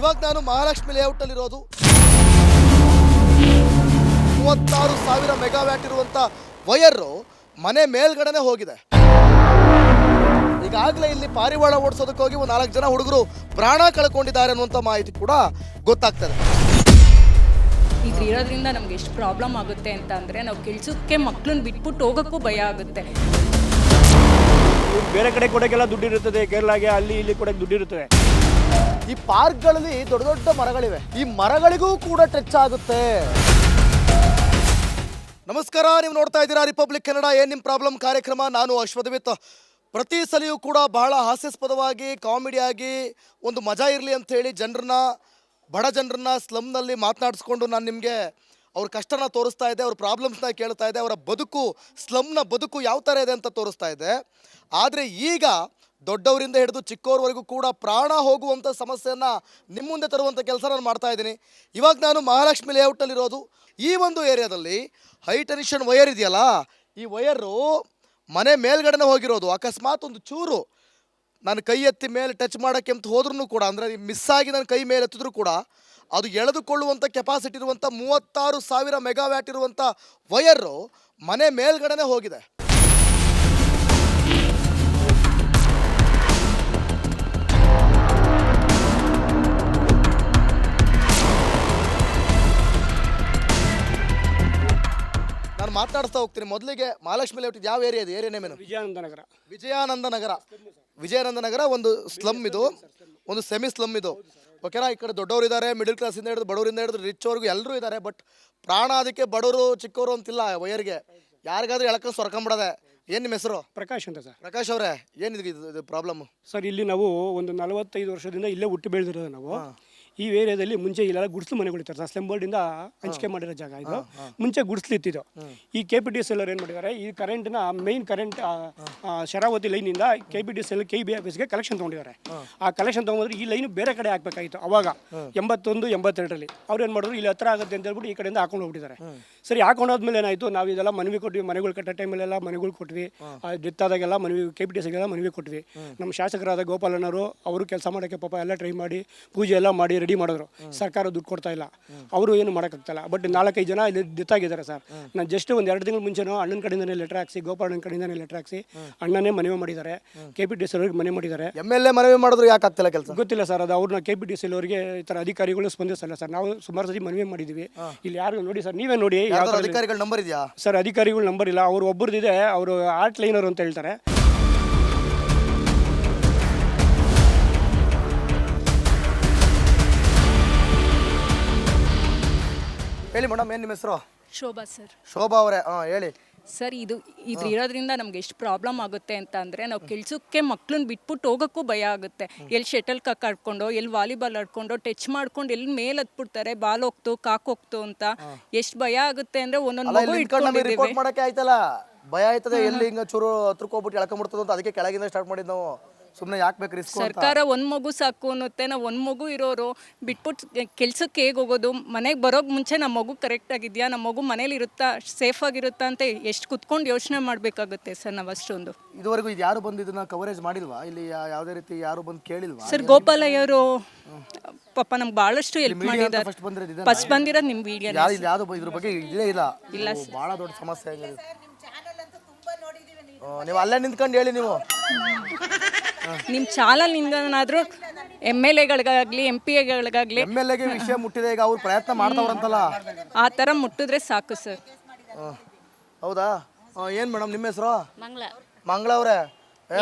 ಇವಾಗ ನಾನು ಮಹಾಲಕ್ಷ್ಮಿ ಲೇಔಟಲ್ಲಿರೋದು 36,000 ಮೆಗಾವ್ಯಾಟ್ ಇರುವಂಥ ವಯರು ಮನೆ ಮೇಲ್ಗಡೆನೆ ಹೋಗಿದೆ. ಈಗಾಗಲೇ ಇಲ್ಲಿ ಪಾರಿವಾಳ ಓಡಿಸೋದಕ್ಕೆ ಹೋಗಿ ಒಂದು 4 ಜನ ಹುಡುಗರು ಪ್ರಾಣ ಕಳ್ಕೊಂಡಿದ್ದಾರೆ ಅನ್ನುವಂಥ ಮಾಹಿತಿ ಕೂಡ ಗೊತ್ತಾಗ್ತದೆ. ಇದು ಇರೋದ್ರಿಂದ ನಮ್ಗೆ ಎಷ್ಟು ಪ್ರಾಬ್ಲಮ್ ಆಗುತ್ತೆ ಅಂತ ಅಂದರೆ ನಾವು ಕೆಲಸಕ್ಕೆ ಮಕ್ಕಳನ್ನ ಬಿಟ್ಬಿಟ್ಟು ಹೋಗೋಕ್ಕೂ ಭಯ ಆಗುತ್ತೆ. ಬೇರೆ ಕಡೆ ಕೊಡೋಕ್ಕೆಲ್ಲ ದುಡ್ಡು ಇರುತ್ತದೆ, ಕೇರಳಗೆ ಅಲ್ಲಿ ಇಲ್ಲಿ ಕೊಡೋಕೆ ದುಡ್ಡು ಇರುತ್ತದೆ. ಈ ಪಾರ್ಕ್ಗಳಲ್ಲಿ ದೊಡ್ಡ ದೊಡ್ಡ ಮರಗಳಿವೆ, ಈ ಮರಗಳಿಗೂ ಕೂಡ ಟಚ್ ಆಗುತ್ತೆ. ನಮಸ್ಕಾರ, ನೀವು ನೋಡ್ತಾ ಇದ್ದೀರಾ ರಿಪಬ್ಲಿಕ್ ಕನ್ನಡ ಏನ್ ನಿಮ್ಮ ಪ್ರಾಬ್ಲಮ್ ಕಾರ್ಯಕ್ರಮ. ನಾನು ಅಶ್ವಥವಿತ್. ಪ್ರತಿ ಸಲಿಯೂ ಕೂಡ ಬಹಳ ಹಾಸ್ಯಾಸ್ಪದವಾಗಿ ಕಾಮಿಡಿಯಾಗಿ ಒಂದು ಮಜಾ ಇರಲಿ ಅಂಥೇಳಿ ಬಡ ಜನರನ್ನ ಸ್ಲಮ್ನಲ್ಲಿ ಮಾತನಾಡಿಸ್ಕೊಂಡು ನಾನು ನಿಮಗೆ ಅವ್ರ ಕಷ್ಟನ ತೋರಿಸ್ತಾ ಇದ್ದೆ, ಅವ್ರ ಪ್ರಾಬ್ಲಮ್ಸ್ನ ಕೇಳ್ತಾ ಇದ್ದೆ, ಅವರ ಬದುಕು ಸ್ಲಮ್ನ ಬದುಕು ಯಾವ ಥರ ಇದೆ ಅಂತ ತೋರಿಸ್ತಾ ಇದ್ದೆ. ಆದರೆ ಈಗ ದೊಡ್ಡವರಿಂದ ಹಿಡಿದು ಚಿಕ್ಕವರವರೆಗೂ ಕೂಡ ಪ್ರಾಣ ಹೋಗುವಂಥ ಸಮಸ್ಯೆಯನ್ನು ನಿಮ್ಮ ಮುಂದೆ ತರುವಂಥ ಕೆಲಸ ನಾನು ಮಾಡ್ತಾ ಇದ್ದೀನಿ. ಇವಾಗ ನಾನು ಮಹಾಲಕ್ಷ್ಮಿ ಲೇಔಟಲ್ಲಿರೋದು. ಈ ಒಂದು ಏರಿಯಾದಲ್ಲಿ ಹೈ ಟೆನ್ಷನ್ ವಯರ್ ಇದೆಯಲ್ಲ, ಈ ವಯರು ಮನೆ ಮೇಲ್ಗಡೆನೇ ಹೋಗಿರೋದು. ಅಕಸ್ಮಾತ್ ಒಂದು ಚೂರು ನಾನು ಕೈ ಎತ್ತಿ ಮೇಲೆ ಟಚ್ ಮಾಡೋಕ್ಕೆ ಅಂತ ಹೋದ್ರೂ ಕೂಡ, ಅಂದರೆ ಮಿಸ್ ಆಗಿ ನಾನು ಕೈ ಮೇಲೆ ಎತ್ತಿದ್ರೂ ಕೂಡ ಅದು ಎಳೆದುಕೊಳ್ಳುವಂಥ ಕೆಪಾಸಿಟಿ ಇರುವಂಥ 36,000 ಮೆಗಾವ್ಯಾಟ್ ಇರುವಂಥ ವಯರು ಮನೆ ಮೇಲ್ಗಡೆನೇ ಹೋಗಿದೆ. ನಾನು ಮಾತನಾಡ್ತಾ ಹೋಗ್ತೀನಿ. ಮೊದಲಿಗೆ ಮಹಾಲಕ್ಷ್ಮಿ ಲೇಔಟ್ ಯಾವ ಏರಿಯಾ ಇದೆ? ಏರಿಯಾ ನೇಮೇನು? ವಿಜಯಾನಂದ ನಗರ ಒಂದು ಸ್ಲಮ್ ಇದು, ಒಂದು ಸೆಮಿ ಸ್ಲಮ್ ಇದು. ಓಕೆನಾ? ಈ ಕಡೆ ದೊಡ್ಡವರು ಇದ್ದಾರೆ, ಮಿಡಲ್ ಕ್ಲಾಸಿಂದ ಹಿಡಿದು ಬಡವರಿಂದ ಹಿಡಿದು ರಿಚ್ವರೆಗೂ ಎಲ್ಲರೂ ಇದ್ದಾರೆ. ಬಟ್ ಪ್ರಾಣ ಅದಕ್ಕೆ ಬಡವರು ಚಿಕ್ಕವರು ಅಂತಿಲ್ಲ. ವಯರ್ಗೆ ಯಾರಿಗಾದ್ರೂ ಎಳಕೊಂಡು ಸೊರ್ಕೊಂಬಿಡೋದೆ. ಏನು ನಿಮ್ಮ ಹೆಸರು? ಪ್ರಕಾಶ್ ಅಂತ ಸರ್. ಪ್ರಕಾಶ್ ಅವರೇ, ಏನಿದೆ ಇದು ಪ್ರಾಬ್ಲಮ್? ಸರ್, ಇಲ್ಲಿ ನಾವು ಒಂದು 45 ವರ್ಷದಿಂದ ಇಲ್ಲೇ ಹುಟ್ಟಿ ಬೆಳೆದಿರೋದು ನಾವು. ಈ ಏರಿಯಾದಲ್ಲಿ ಮುಂಚೆ ಇಲ್ಲೆಲ್ಲ ಗುಡಿಸ್ಲು ಮನೆಗಳಿರ್ತಾರೆ ಸರ್. ಸ್ಲಮ್ ಬೋರ್ಡಿಂದ ಹಂಚಿಕೆ ಮಾಡಿರೋ ಜಾಗ ಇದು. ಮುಂಚೆ ಗುಡಿಸ್ಲು ಇತ್ತಿದ್ದು. ಈ KPTCL ಏನು ಮಾಡಿದ್ದಾರೆ, ಈ ಕರೆಂಟ್ನ ಮೇನ್ ಕರೆಂಟ್ ಶರಾವತಿ ಲೈನಿಂದ KPTCL KB ಆಫೀಸ್ಗೆ ಕಲೆಕ್ಷನ್ ತೊಗೊಂಡಿದ್ದಾರೆ. ಆ ಕಲೆಕ್ಷನ್ ತೊಗೊಂಡ್ರೆ ಈ ಲೈನ್ ಬೇರೆ ಕಡೆ ಹಾಕ್ಬೇಕಾಗಿತ್ತು ಅವಾಗ 81, 82ರಲ್ಲಿ. ಅವ್ರು ಏನು ಮಾಡಿದ್ರು, ಇಲ್ಲಿ ಹತ್ರ ಆಗುತ್ತೆ ಅಂತ ಹೇಳ್ಬಿಟ್ಟು ಈ ಕಡೆಯಿಂದ ಹಾಕೊಂಡು ಹೋಗ್ಬಿಟ್ಟಿದ್ದಾರೆ. ಸರಿ, ಹಾಕೊಂಡೋದ್ಮೇಲೆ ಏನಾಯಿತು, ನಾವು ಇದೆಲ್ಲ ಮನವಿ ಕೊಟ್ವಿ, ಮನೆಗಳು ಕಟ್ಟೋ ಟೈಮಲ್ಲೆಲ್ಲ ಮನೆಗಳು ಕೊಟ್ವಿ, ಡೆತ್ ಆದಾಗೆಲ್ಲ ಮನವಿ KPTCLಗೆಲ್ಲ ಮನವಿ ಕೊಟ್ವಿ. ನಮ್ಮ ಶಾಸಕರಾದ ಗೋಪಾಲಣ್ಣವರು ಅವರು ಕೆಲಸ ಮಾಡೋಕ್ಕೆ ಪಾಪ ಎಲ್ಲ ಟ್ರೈ ಮಾಡಿ ಪೂಜೆ ಎಲ್ಲ ಮಾಡಿ ರೆಡಿ ಮಾಡಿದ್ರು. ಸರ್ಕಾರ ದುಡ್ಡು ಕೊಡ್ತಾ ಇಲ್ಲ, ಅವರು ಏನು ಮಾಡೋಕ್ಕಾಗ್ತಾಯಿಲ್ಲ. ಬಟ್ 4-5 ಜನ ಇಲ್ಲಿ ಡೆತ್ ಆಗಿದ್ದಾರೆ ಸರ್. ನಾನು ಜಸ್ಟ್ ಒಂದು 2 ತಿಂಗಳ ಮುಂಚೆನೋ ಅಣ್ಣನ ಕಡೆಯಿಂದನೇ ಲೆಟರ್ ಹಾಕ್ಸಿ, ಗೋಪಾಲಣ್ಣನ ಕಡೆಯಿಂದನೇ ಲೆಟರ್ ಹಾಕ್ಸಿ ಅಣ್ಣನೇ ಮನವಿ ಮಾಡಿದ್ದಾರೆ. KPTCL ಅವ್ರಿಗೆ ಮನೆ ಮಾಡಿದ್ದಾರೆ. MLA ಮನವಿ ಮಾಡಿದ್ರು ಯಾಕೆ ಆಗ್ತಿಲ್ಲ ಕೆಲಸ ಗೊತ್ತಿಲ್ಲ ಸರ್. ಅದು ಅವ್ರನ್ನ KPTCL ಅವರಿಗೆ ಈ ಥರ ಅಧಿಕಾರಿಗಳು ಸ್ಪಂದಿಸಲ್ಲ ಸರ್. ನಾವು ಸುಮಾರು ಸತಿ ಮನವಿ ಮಾಡಿದ್ದೀವಿ. ಇಲ್ಲಿ ಯಾರು ನೋಡಿ ಸರ್, ನೀವೇ ನೋಡಿ. ಅಧಿಕಾರಿಗಳ ನಂಬರ್ ಇದೆಯಾ ಸರ್? ಅಧಿಕಾರಿಗಳ ನಂಬರ್ ಇಲ್ಲ. ಅವರು ಒಬ್ಬರದಿದೆ, ಅವರು ಆರ್ಟ್ ಲೈನರ್ ಅಂತ ಹೇಳ್ತಾರೆ. ಹೇಳಿ ಮೇಡಮ್, ಏನು ನಿಮ್ಮ ಹೆಸರು? ಶೋಭಾ ಸರ್. ಶೋಭಾ ಅವರೇ, ಹೇಳಿ ಸರ್, ಇದು ಇರೋದ್ರಿಂದ ನಮ್ಗೆ ಎಷ್ಟು ಪ್ರಾಬ್ಲಮ್ ಆಗುತ್ತೆ ಅಂತ ಅಂದರೆ ನಾವು ಕೆಲಸಕ್ಕೆ ಮಕ್ಕಳನ್ನ ಬಿಟ್ಬಿಟ್ಟು ಹೋಗೋಕ್ಕೂ ಭಯ ಆಗುತ್ತೆ. ಎಲ್ಲಿ ಶಟಲ್ ಕಾಕ್ ಆಡ್ಕೊಂಡು, ಎಲ್ಲಿ ವಾಲಿಬಾಲ್ ಆಡ್ಕೊಂಡು, ಟಚ್ ಮಾಡ್ಕೊಂಡು ಎಲ್ಲಿ ಮೇಲೆ ಹತ್ಬಿಡ್ತಾರೆ, ಬಾಲ್ ಹೋಗ್ತು ಕಾಕ್ ಹೋಗ್ತು ಅಂತ ಎಷ್ಟು ಭಯ ಆಗುತ್ತೆ ಅಂದರೆ ಒಂದೊಂದು ಮಗು ಇಟ್ಕೊಂಡಿದ್ದೀವಿ. ರಿಪೋರ್ಟ್ ಮಾಡಕ್ಕೆ ಆಯ್ತಲ್ಲ, ಭಯ ಆಯ್ತದೆ. ಎಲ್ಲಿ ಹಿಂಗೆ ಚೂರು ಹತ್ರಕ್ಕೆ ಹೋಗ್ಬಿಟ್ಟು ಎಳ್ಕೊಂಡ್ಬಿಡ್ತದೆ ಅಂತ ಅದಕ್ಕೆ ಕೆಳಗಿಂದ ಸ್ಟಾರ್ಟ್ ಮಾಡಿದ್ದು ನಾವು. ಸುಮ್ಮನೆ ಯಾಕೆ ಬೇಕು ರಿಸ್ಕ್? ಸರ್ಕಾರ ಒಂದು ಮಗು ಸಾಕು ಅನ್ನುತ್ತೆ. ನಾವು ಒಂದು ಮಗು ಇರೋರು ಬಿಟ್ಬಿಟ್ಟು ಕೆಲ್ಸಕ್ಕೆ ಹೇಗೆ ಹೋಗೋದು? ಮನೆಗೆ ಬರೋಕ್ಕೆ ಮುಂಚೆ ನಮ್ಮ ಮಗು ಕರೆಕ್ಟಾಗಿದೆಯಾ, ನಮ್ಮ ಮಗು ಮನೇಲಿ ಇರುತ್ತಾ, ಸೇಫಾಗಿರುತ್ತಾ ಅಂತ ಎಷ್ಟು ಕುತ್ಕೊಂಡು ಯೋಚನೆ ಮಾಡಬೇಕಾಗುತ್ತೆ ಸರ್ ನಾವು. ಅಷ್ಟೊಂದು ಇದುವರೆಗೂ ಇದು ಯಾರು ಬಂದು ಇದನ್ನ ಕವರೇಜ್ ಮಾಡಿಲ್ವಾ? ಇಲ್ಲಿ ಯಾವುದೇ ರೀತಿ ಯಾರು ಬಂದು ಕೇಳಿಲ್ವಾ? ಸರ್, ಗೋಪಾಲಯ್ಯವರು ಪಾಪ ನಮ್ಗೆ ಭಾಳಷ್ಟು ಹೆಲ್ಪ್ ಮಾಡಿದ್ದಾರೆ. ಫಸ್ಟ್ ಬಂದಿರೋದು ನಿಮ್ಮ ವಿಡಿಯೋ. ಯಾವುದು ಇದ್ರ ಬಗ್ಗೆ ಇಲ್ಲೇ ಇಲ್ಲ. ಭಾಳ ದೊಡ್ಡ ಸಮಸ್ಯೆ ಆಗಿದೆ. ನೀವು ಅಲ್ಲೇ ನಿಂತ್ಕೊಂಡು ಹೇಳಿ. ನೀವು ನಿಮ್ಮ ಚಾನಲ್ನಿಂದನಾದರೂ MLAಗಳಿಗಾಗಲಿ MPAಗಳಿಗಾಗಲಿ MLAಗೆ ವಿಷಯ ಮುಟ್ಟಿದೆ. ಈಗ ಅವ್ರು ಪ್ರಯತ್ನ ಮಾಡ್ತಾವ್ರಂತಲ್ಲ, ಆ ಥರ ಮುಟ್ಟಿದ್ರೆ ಸಾಕು ಸರ್. ಹೌದಾ? ಏನು ಮೇಡಮ್ ನಿಮ್ಮ ಹೆಸರು? ಮಂಗಳ ಅವರೇ,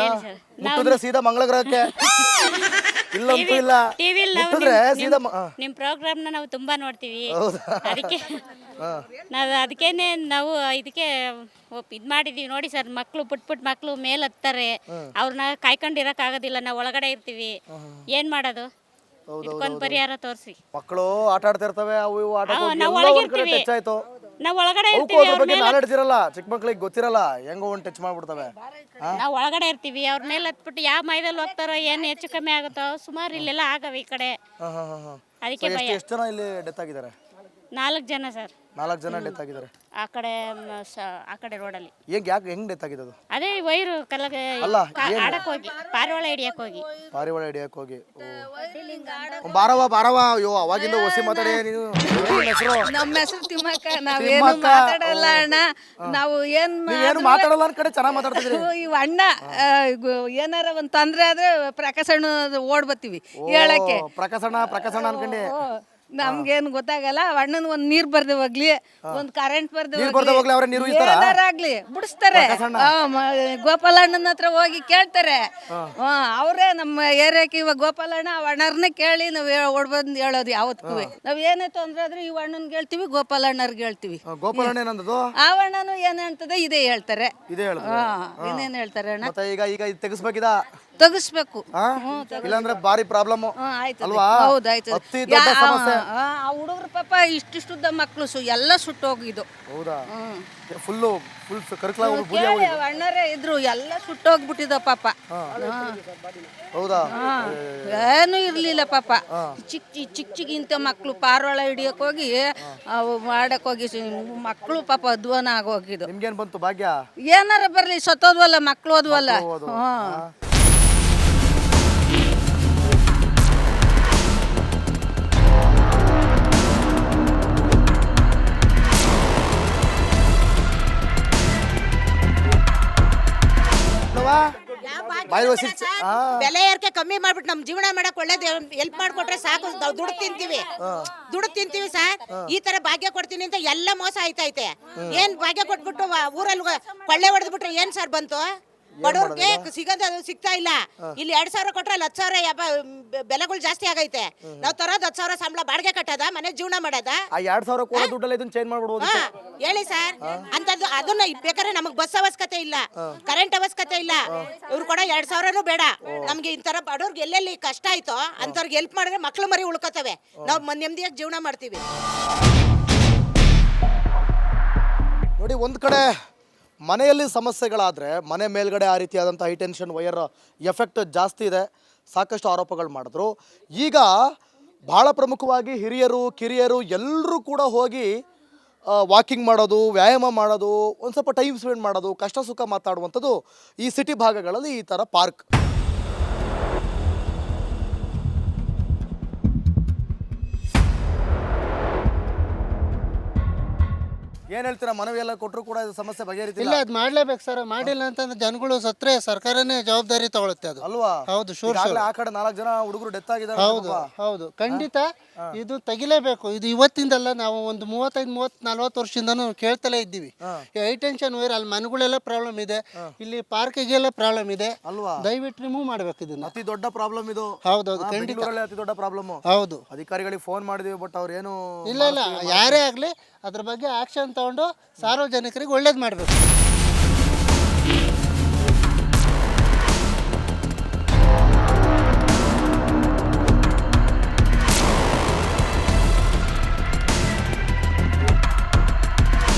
ಮುಟ್ಟಿದ್ರೆ ಸೀದಾ ಮಂಗಳ ಗ್ರಹಕ್ಕೆ. ಇಲ್ಲಂತೂ ಇಲ್ಲ, ಮುಟ್ಟಿದ್ರೆ ಸೀದಾ. ನಿಮ್ಮ ಪ್ರೋಗ್ರಾಮ್ನ ನಾವು ತುಂಬಾ ನೋಡ್ತೀವಿ. ಅದಕ್ಕೆ ಅದಕ್ಕೇನೆ ನಾವು ಇದಕ್ಕೆ ಇದು ಮಾಡಿದೀವಿ. ನೋಡಿ ಸರ್, ಮಕ್ಕಳು ಪುಟ್ ಮಕ್ಕಳು ಮೇಲೆ ಹತ್ತಾರೆ, ಅವ್ರನ್ನ ಕಾಯ್ಕೊಂಡಿರಕ್ ಆಗೋದಿಲ್ಲ. ನಾವು ಒಳಗಡೆ ಇರ್ತೀವಿ, ಏನ್ ಮಾಡೋದು? ಇದಕ್ಕೊಂದು ಪರಿಹಾರ ತೋರಿಸಿ. ಮಕ್ಕಳು ಆಟ ಆಡ್ತಾ ಇರ್ತವೆ, ಅವು ಇವು ಆಟ ನಾವು ಒಳಗೆ ಇರ್ತೀವಿ, ನಾವು ಒಳಗಡೆ ಇರ್ತೀವಿ. ಅದ್ರ ಬಗ್ಗೆ ನಾಲೆಡ್ಜ್ ಇರಲ್ಲ, ಚಿಕ್ಕ ಮಕ್ಳಿಗೆ ಗೊತ್ತಿರಲ್ಲ, ಹೆಂಗೋ ಒಂದು ಟಚ್ ಮಾಡ್ಬಿಡ್ತವೆ. ನಾವು ಒಳಗಡೆ ಇರ್ತೀವಿ, ಅವ್ರ ಮೇಲೆ ಹತ್ಬಿಟ್ಟು ಯಾವ ಮೈದಲ್ಲಿ ಹೋಗ್ತಾರೋ, ಏನು ಹೆಚ್ಚು ಕಮ್ಮಿ ಆಗುತ್ತೋ, ಸುಮಾರು ಇಲ್ಲೆಲ್ಲ ಆಗವೆ ಈ ಕಡೆ. ಅದಕ್ಕೆ ಎಷ್ಟು ಜನ ಇಲ್ಲಿ ಡೆತ್ ಆಗಿದ್ದಾರೆ? 4 ಜನ ಸರ್. 4 ಜನ ಡೆತ್ ಆಗಿದ್ದಾರೆ. ಆ ಕಡೆ ಆ ಕಡೆ ರೋಡಲ್ಲಿ. ಯಾಕೆ ಹೆಂಗ್ ಡೆತ್ ಆಗಿದೆ ಅದು? ಅದೇ ವೈರು ಕಲ್ಲಗೆ ಅಲ್ಲ, ಆಡಕ್ ಹೋಗಿ ಪಾರಿವಾಳ ಹಿಡಿಯಕ್ ಹೋಗಿ. ಪಾರಿವಾಳ ಹಿಡಿಯಕ್ ಹೋಗಿ. ಬಾರವ ಅಯ್ಯೋ ಅವಾಗಿಂದ ಹೊಸಿ ಮಾತಾಡಿ ನೀನು. ಏನ್ ಹೆಸ್ರು? ನಮ್ಮ ಹೆಸರು ತಿಮ್ಮಕ್ಕ. ನಾವೇನು ಮಾತಾಡಲ್ಲ ಅಣ್ಣ. ನಾವು ನೀವೇನು ಮಾತಾಡಲ್ಲ ಅನ್ ಕಡೆ ಚೆನ್ನಾಗಿ ಮಾತಾಡ್ತಿದ್ರಿ. ಇವ್ ಅಣ್ಣ ಏನಾರ ಒಂದ್ ತೊಂದ್ರೆ ಆದ್ರೆ ಪ್ರಕಾಶಣ್ಣ ಓಡ್ ಬರ್ತೀವಿ ಹೇಳಕ್ಕೆ. ಪ್ರಕಾಶಣ್ಣ ಅನ್ಕಂಡಿ. ನಮ್ಗೇನು ಗೊತ್ತಾಗಲ್ಲ. ಅಣ್ಣನ ಒಂದ್ ನೀರ್ ಬರ್ದೆ ಹೋಗ್ಲಿ, ಒಂದ್ ಕರೆಂಟ್ ಬರ್ದೆ ಹೋಗ್ಲಿ, ಏನಾರಾಗ್ಲಿ ಬಿಡಿಸ್ತಾರೆ. ಗೋಪಾಲಣ್ಣನ ಹತ್ರ ಹೋಗಿ ಕೇಳ್ತಾರೆ. ಅವರೇ ನಮ್ಮ ಏರಿಯಾಕ್ಕೆ ಇವಾಗ ಗೋಪಾಲಣ್ಣ ಅಣ್ಣರ್ನೇ ಕೇಳಿ ನಾವ್ ಓಡ್ ಬಂದ್ ಹೇಳೋದು ಯಾವತ್ಗೂ. ನಾವ್ ಏನೇ ತೊಂದ್ರೆ ಆದ್ರೆ ಇವ್ ಅಣ್ಣನ್ ಹೇಳ್ತೀವಿ, ಗೋಪಾಲಣ್ಣರ್ಗೆ ಹೇಳ್ತೀವಿ. ಗೋಪಾಲಣ್ಣ ಏನಂದದು? ಆ ಅಣ್ಣನು ಏನ್ ಹೇಳ್ತದೆ ಇದೇ ಹೇಳ್ತಾರೆ. ಇನ್ನೇನ್ ಹೇಳ್ತಾರೆ ಅಣ್ಣ? ಮತ್ತೆ ಈಗ ತೆಗಿಸ್ಬೇಕಿದ ತೆಗಿಸ್ಬೇಕು. ಇಲ್ಲಾಂದ್ರೆ ಬಾರಿ ಪ್ರಾಬ್ಲಮ್ ಅಲ್ವಾ? ಹೌದಾಯ್ತು. ಅತಿ ದೊಡ್ಡ ಸಮಸ್ಯೆ. ಆ ಹುಡುಗರು ಪಾಪ ಇಷ್ಟಿಷ್ಟುದ್ದ ಮಕ್ಳು ಎಲ್ಲ ಸುಟ್ಟೋಗಿದ್ದು. ಹೌದಾ? ಫುಲ್ ಕರ್ಕಲ ಅಣ್ಣರೇ ಇದ್ರು, ಎಲ್ಲ ಸುಟ್ಟೋಗ್ಬಿಟ್ಟಿದ ಪಾಪ. ಹೌದಾ? ಏನು ಇರ್ಲಿಲ್ಲ ಪಾಪ. ಚಿಕ್ಕ ಇಂಥ ಮಕ್ಳು ಪಾರಿವಾಳ ಹಿಡಿಯಕ್ ಹೋಗಿ ಅವು ಮಾಡಕ್ ಹೋಗಿ ಮಕ್ಳು ಪಾಪ ಅಧ್ವಾನ ಆಗೋಗಿದ್ದು. ನಿಮ್ಗೇನ್ ಬಂತು ಭಾಗ್ಯ? ಏನಾರ ಬರ್ಲಿ ಸತ್ತೋದ್ವಲ್ಲ ಮಕ್ಳು ಹೋದ್ವಲ್ಲ. ಬೆಲೆ ಏರಿಕೆ ಕಮ್ಮಿ ಮಾಡ್ಬಿಟ್ಟು ನಮ್ ಜೀವನ ಮಾಡಕ್ ಒಳ್ಳೇದು ಹೆಲ್ಪ್ ಮಾಡ್ಕೊಟ್ರೆ ಸಾಕು. ದುಡ್ಡು ತಿಂತೀವಿ ಸರ್. ಈ ತರ ಭಾಗ್ಯ ಕೊಡ್ತೀನಿ ಅಂತ ಎಲ್ಲ ಮೋಸ ಆಯ್ತೈತೆ. ಏನ್ ಭಾಗ್ಯ ಕೊಟ್ಬಿಟ್ಟು ಊರಲ್ಲಿ ಕೊಳ್ಳೆ ಹೊಡೆದ್ಬಿಟ್ರೆ ಏನ್ ಸರ್ ಬಂತು? ಬಡವ್ರಿಗೆ ಸಿಗೋದು ಸಿಗ್ತಾ ಇಲ್ಲ. ಇಲ್ಲಿ 2,000 ಕೊಟ್ರೆ ಅಲ್ಲಿ 10,000 ಬೆಲೆಗಳು ಜಾಸ್ತಿ ಆಗೈತೆ. ನಾವ್ ತರೋದ್ 10,000 ಸಂಬಳ ಬಾಡಿಗೆ ಕಟ್ಟದ, ಮನೆ ಜೀವನ ಮಾಡದ. 2,000 ಕೊಡೋ ದುಡ್ಡಲ್ಲಿ ಇದನ್ನ ಚೇಂಜ್ ಮಾಡ್ಬಿಡ್ಬೋದು. ಹೇಳಿ ಸರ್, ಅಂತದ್ದು ಅದನ್ನ ಬೇಕಾದ್ರೆ ನಮಗ್ ಬಸ್ ಅವಶ್ಯಕತೆ ಇಲ್ಲ, ಕರೆಂಟ್ ಅವಶ್ಯಕತೆ ಇಲ್ಲ. ಇವ್ರು ಕೊಡೋ 2,000 ಬೇಡ ನಮ್ಗೆ. ಈ ತರ ಬಡವ್ರಿಗೆ ಎಲ್ಲೆಲ್ಲಿ ಕಷ್ಟ ಆಯ್ತೋ ಅಂತವ್ರಿಗೆ ಹೆಲ್ಪ್ ಮಾಡಿದ್ರೆ ಮಕ್ಳು ಮರಿ ಉಳ್ಕೋತವೆ. ನಾವ್ ನೆಮ್ಮದಿಯಾಗಿ ಜೀವನ ಮಾಡ್ತೀವಿ. ನೋಡಿ, ಒಂದ್ ಕಡೆ ಮನೆಯಲ್ಲಿ ಸಮಸ್ಯೆಗಳಾದರೆ ಮನೆ ಮೇಲ್ಗಡೆ ಆ ರೀತಿಯಾದಂಥ ಹೈ ಟೆನ್ಷನ್ ವೈರ್ ಎಫೆಕ್ಟ್ ಜಾಸ್ತಿ ಇದೆ. ಸಾಕಷ್ಟು ಆರೋಪಗಳು ಮಾಡಿದ್ರು. ಈಗ ಭಾಳ ಪ್ರಮುಖವಾಗಿ ಹಿರಿಯರು ಕಿರಿಯರು ಎಲ್ಲರೂ ಕೂಡ ಹೋಗಿ ವಾಕಿಂಗ್ ಮಾಡೋದು, ವ್ಯಾಯಾಮ ಮಾಡೋದು, ಒಂದು ಸ್ವಲ್ಪ ಟೈಮ್ ಸ್ಪೆಂಡ್ ಮಾಡೋದು, ಕಷ್ಟ ಸುಖ ಮಾತಾಡುವಂಥದ್ದು ಈ ಸಿಟಿ ಭಾಗಗಳಲ್ಲಿ ಈ ಥರ ಪಾರ್ಕ್. ಏನ್ ಹೇಳ್ತೀರಾ? ಮನವಿ ಎಲ್ಲ ಕೊಟ್ಟರು ಕೂಡ ಇದು ಸಮಸ್ಯೆ ಬಗೆಹರಿತಿಲ್ಲ. ಇಲ್ಲ, ಅದು ಮಾಡ್ಲೇಬೇಕು ಸರ್. ಮಾಡಿಲ್ಲ ಅಂತಂದ್ರೆ ಜನಗಳು ಸತ್ರೆ ಸರ್ಕಾರನೇ ಜವಾಬ್ದಾರಿ ತಗೊಳುತ್ತೆ ಅದು. ಅಲ್ವಾ? ಹೌದು, ಶೂರ್. ಆ ಕಡೆ 4 ಜನ ಹುಡುಗರು ಡೆತ್ ಆಗಿದ್ದಾರೆ. ಹೌದು, ಖಂಡಿತ ಇದು ತೆಗಿಲೇಬೇಕು. ಇದು ಇವತ್ತಿಂದಲ್ಲ, ನಾವು ಒಂದು 35-40 ವರ್ಷದಿಂದನೂ ಕೇಳ್ತಲೇ ಇದ್ದೀವಿ. ಹೈ ಟೆನ್ಷನ್ ವೈರ್ ಅಲ್ಲಿ ಮನೆಗಳೆಲ್ಲ ಪ್ರಾಬ್ಲಮ್ ಇದೆ, ಇಲ್ಲಿ ಪಾರ್ಕಿಗೆಲ್ಲ ಪ್ರಾಬ್ಲಮ್ ಇದೆ ಅಲ್ವಾ? ದಯವಿಟ್ಟು ರಿಮೂವ್ ಮಾಡ್ಬೇಕು ಇದನ್ನ. ಅತಿ ದೊಡ್ಡ ಪ್ರಾಬ್ಲಮ್ ಇದು. ಹೌದೌದು, ಖಂಡಿತ ಅತಿ ದೊಡ್ಡ ಪ್ರಾಬ್ಲಮ್. ಹೌದು, ಅಧಿಕಾರಿಗಳಿಗೆ ಫೋನ್ ಮಾಡಿದೀವಿ, ಬಟ್ ಅವ್ರು ಏನು ಇಲ್ಲ ಯಾರೇ ಆಗ್ಲಿ ಅದ್ರ ಬಗ್ಗೆ ಆಕ್ಷನ್ ತಗೊಂಡು ಸಾರ್ವಜನಿಕರಿಗೆ ಒಳ್ಳೇದು ಮಾಡ್ಬೇಕು.